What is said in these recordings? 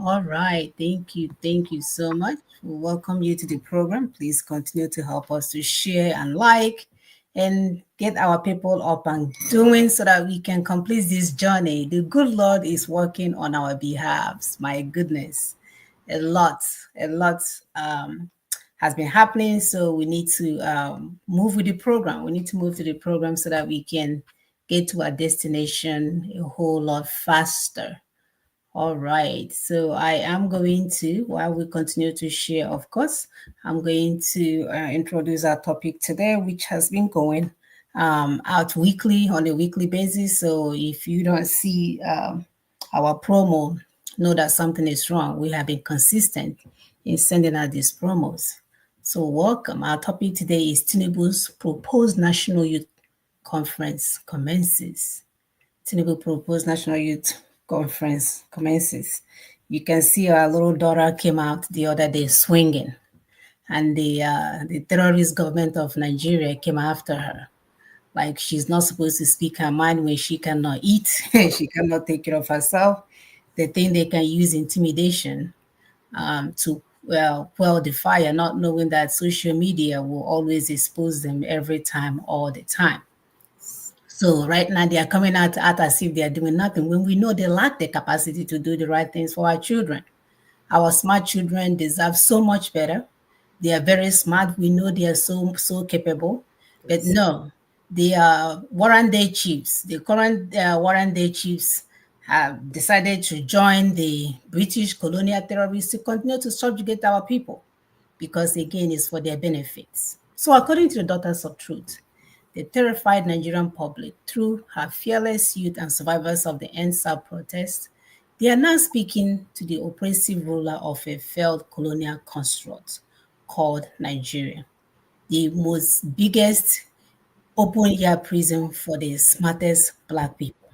All right. Thank you. Thank you so much. We welcome you to the program. Please continue to help us to share and like and get our people up and doing so that we can complete this journey. The good Lord is working on our behalves. My goodness. A lot has been happening. So we need to move with the program. We need to move to the program so that we can get to our destination a whole lot faster. All right. So I am going to, while we continue to share, of course, I'm going to introduce our topic today, which has been going out weekly on a weekly basis. So if you don't see our promo, know that something is wrong. We have been consistent in sending out these promos. So welcome. Our topic today is Tinubu's proposed National Youth Conference commences. Tinubu proposed National Youth Conference commences. You can see our little daughter came out the other day swinging, and the terrorist government of Nigeria came after her. Like she's not supposed to speak her mind when she cannot eat, she cannot take care of herself. They think they can use intimidation to quell the fire, not knowing that social media will always expose them every time, all the time. So right now they are coming out as if they are doing nothing when we know they lack the capacity to do the right things for our children. Our smart children deserve so much better. They are very smart. We know they are so capable, but Yes. no, they are warrant day chiefs. The current warrant day chiefs have decided to join the British colonial terrorists to continue to subjugate our people because again it's for their benefits. So according to the Daughters of Truth, the terrified Nigerian public, through her fearless youth and survivors of the NSAP protest, they are now speaking to the oppressive ruler of a failed colonial construct called Nigeria, the most biggest open air prison for the smartest Black people.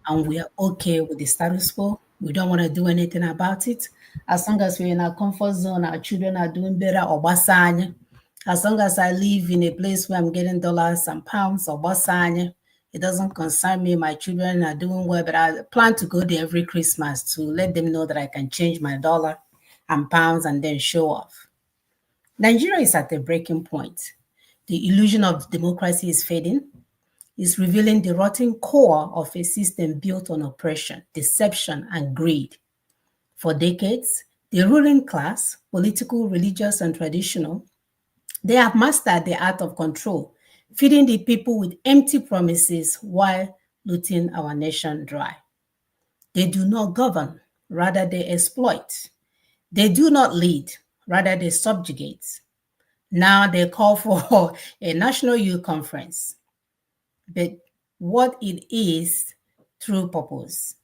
And we are okay with the status quo. We don't want to do anything about it. As long as we're in our comfort zone, our children are doing better, Obasanya. As long as I live in a place where I'm getting dollars and pounds, Obasanya, it doesn't concern me. My children are doing well, but I plan to go there every Christmas to let them know that I can change my dollar and pounds and then show off. Nigeria is at a breaking point. The illusion of democracy is fading, is revealing the rotten core of a system built on oppression, deception, and greed. For decades, the ruling class, political, religious, and traditional, they have mastered the art of control, feeding the people with empty promises while looting our nation dry. They do not govern, rather, they exploit. They do not lead, rather, they subjugate. Now they call for a national youth conference. But what it is true purpose?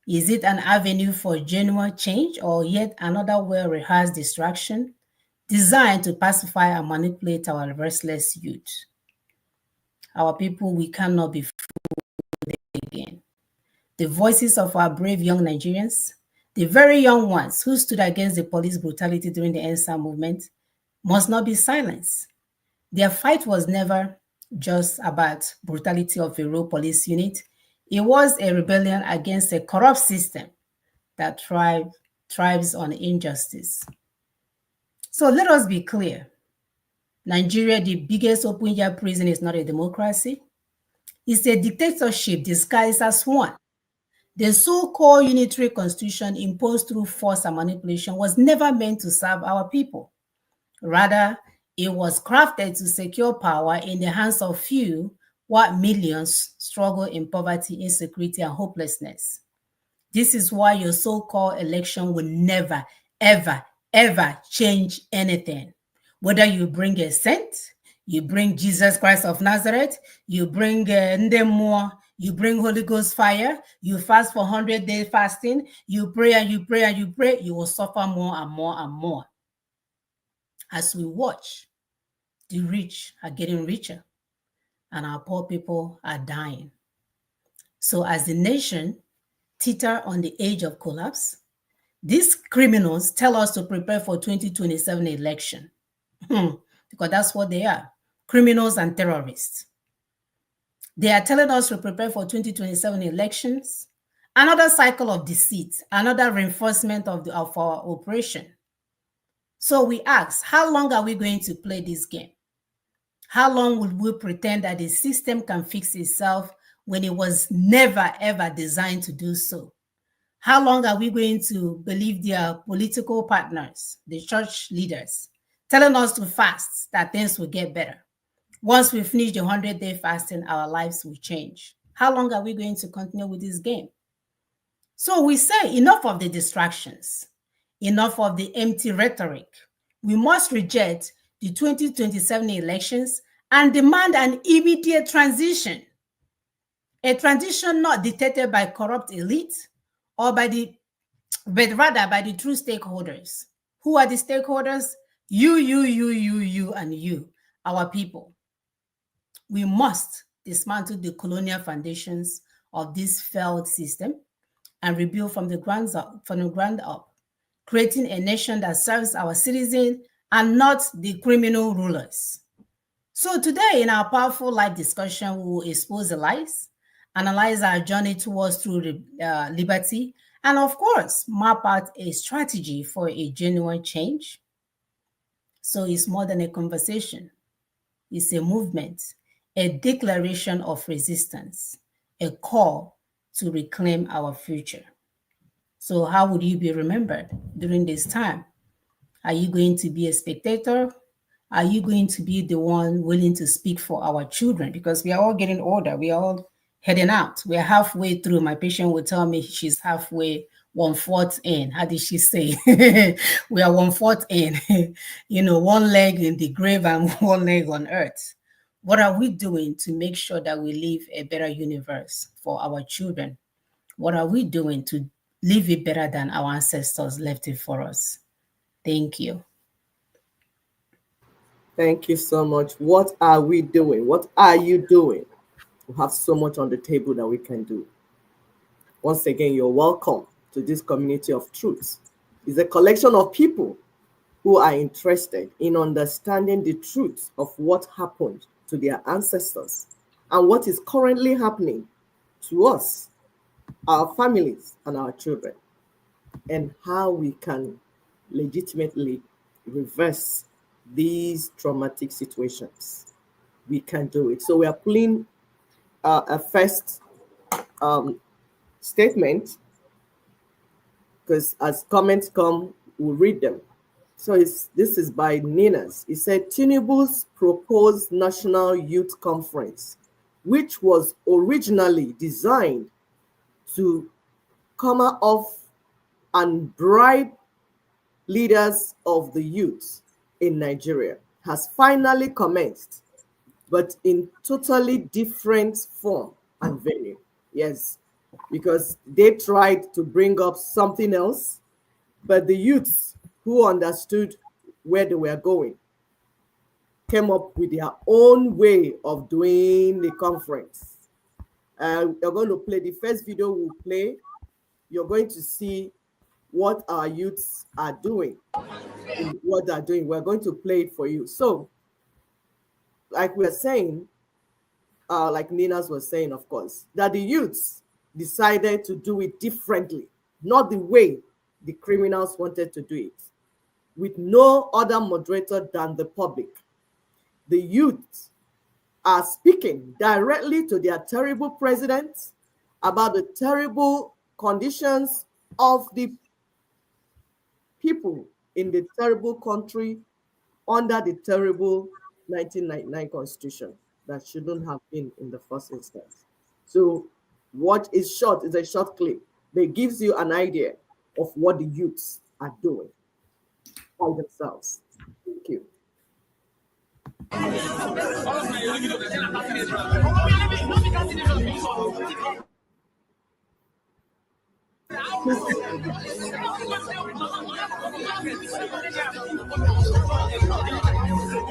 Is it an avenue for genuine change or yet another well-rehearsed distraction designed to pacify and manipulate our restless youth? Our people, we cannot be fooled again. The voices of our brave young Nigerians, the very young ones who stood against the police brutality during the NSA movement, must not be silenced. Their fight was never just about brutality of a raw police unit. It was a rebellion against a corrupt system that thrives on injustice. So let us be clear. Nigeria, the biggest open-air prison, is not a democracy. It's a dictatorship disguised as one. The so-called unitary constitution imposed through force and manipulation was never meant to serve our people. Rather, it was crafted to secure power in the hands of few while millions struggle in poverty, insecurity, and hopelessness. This is why your so-called election will never, ever, ever change anything. Whether you bring a saint, you bring Jesus Christ of Nazareth, you bring Ndemua, you bring Holy Ghost fire, you fast for 100-day fasting, you pray and you pray and you pray, you will suffer more and more and more. As we watch, the rich are getting richer and our poor people are dying. So as the nation teeter on the edge of collapse, these criminals tell us to prepare for 2027 election. Because that's what they are, criminals and terrorists. They are telling us to prepare for 2027 elections Another cycle of deceit, another reinforcement of our operation. So we ask, how long are we going to play this game? How long will we pretend that the system can fix itself when it was never, ever designed to do so? How long are we going to believe their political partners, the church leaders, telling us to fast that things will get better? Once we finish the 100-day fasting, our lives will change. How long are we going to continue with this game? So we say enough of the distractions, enough of the empty rhetoric. We must reject the 2027 elections and demand an immediate transition. A transition not dictated by corrupt elite or but rather by the true stakeholders. Who are the stakeholders? You, and you, our people. We must dismantle the colonial foundations of this failed system and rebuild from the ground up, creating a nation that serves our citizens and not the criminal rulers. So today, in our powerful live discussion, we will expose the lies, analyze our journey towards true liberty, and of course, map out a strategy for a genuine change. So it's more than a conversation. It's a movement, a declaration of resistance, a call to reclaim our future. So how would you be remembered during this time? Are you going to be a spectator? Are you going to be the one willing to speak for our children? Because we are all getting older. We are all heading out. We are halfway through. My patient will tell me she's halfway, 1/4 in. How did she say? We are 1/4 in. One leg in the grave and one leg on earth. What are we doing to make sure that we live a better universe for our children? What are we doing to live it better than our ancestors left it for us? Thank you. Thank you so much. What are we doing? What are you doing? We have so much on the table that we can do. Once again, you're welcome to this community of truth. It's a collection of people who are interested in understanding the truth of what happened to their ancestors and what is currently happening to us, our families, and our children, and how we can legitimately reverse these traumatic situations. We can do it. So we are pulling a first statement, because as comments come, we'll read them. So this is by Ninas. It said, Tinubu'S proposed National Youth Conference, which was originally designed to come off and bribe leaders of the youth in Nigeria, has finally commenced, but in totally different form and venue. Yes, because they tried to bring up something else, but the youths who understood where they were going came up with their own way of doing the conference. You're going to play the first video we'll play. You're going to see what our youths are doing. What they're doing. We're going to play it for you. So, like we're saying, like Nina's was saying, of course, that the youths decided to do it differently, not the way the criminals wanted to do it, with no other moderator than the public. The youth are speaking directly to their terrible president about the terrible conditions of the people in the terrible country under the terrible 1999 constitution that shouldn't have been in the first instance. So what is short is a short clip that gives you an idea of what the youths are doing by themselves. Thank you.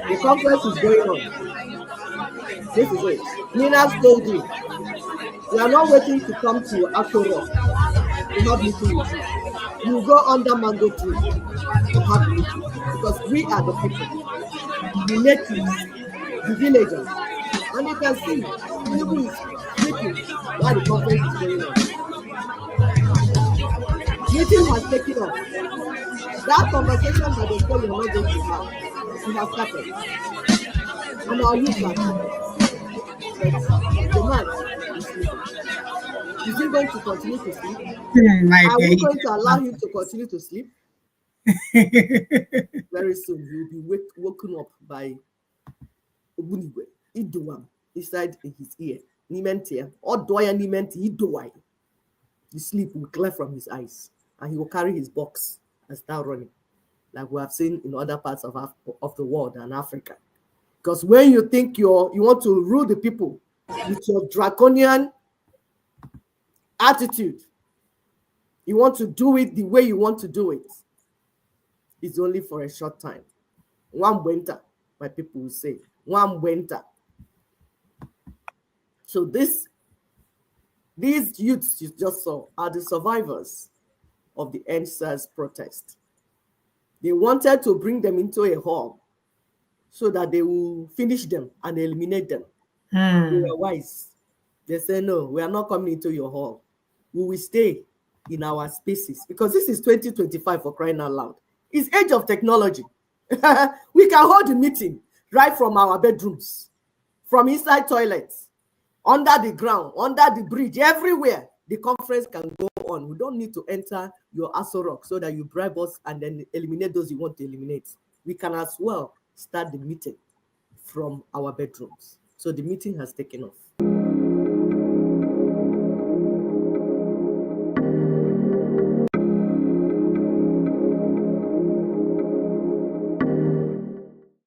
The conference is going on. This is it. Nina's told you, we are not waiting to come to Akko Rock to have meeting with you. You go under mango tree to have meeting, because we are the people, the natives, the villagers. And you can see Tinubu is sleeping while the conference is going on. meeting has taken off. That conversation that they say you're not going to have, it has started. And our youth are talking. But the man is sleeping. Is he going to continue to sleep? My Are dear, we he going to does allow not. him to continue to sleep? Very soon he will be woken up by Obunigwe, Iduam, inside in his ear. Nimentia, or Doya Nimenti, Iduai. The sleep will clear from his eyes, and he will carry his box and start running, like we have seen in other parts of the world and Africa. Because when you think you want to rule the people with your draconian attitude, you want to do it the way you want to do it, it's only for a short time. One winter, my people will say. One winter. So these youths you just saw are the survivors of the NSAS protest. They wanted to bring them into a hall so that they will finish them and eliminate them. They were wise. They said, no, we are not coming into your hall. We will stay in our spaces, because this is 2025, for crying out loud. It's age of technology. We can hold the meeting right from our bedrooms, from inside toilets, under the ground, under the bridge, everywhere. The conference can go on. We don't need to enter your Aso Rock so that you bribe us and then eliminate those you want to eliminate. We can as well start the meeting from our bedrooms. So the meeting has taken off.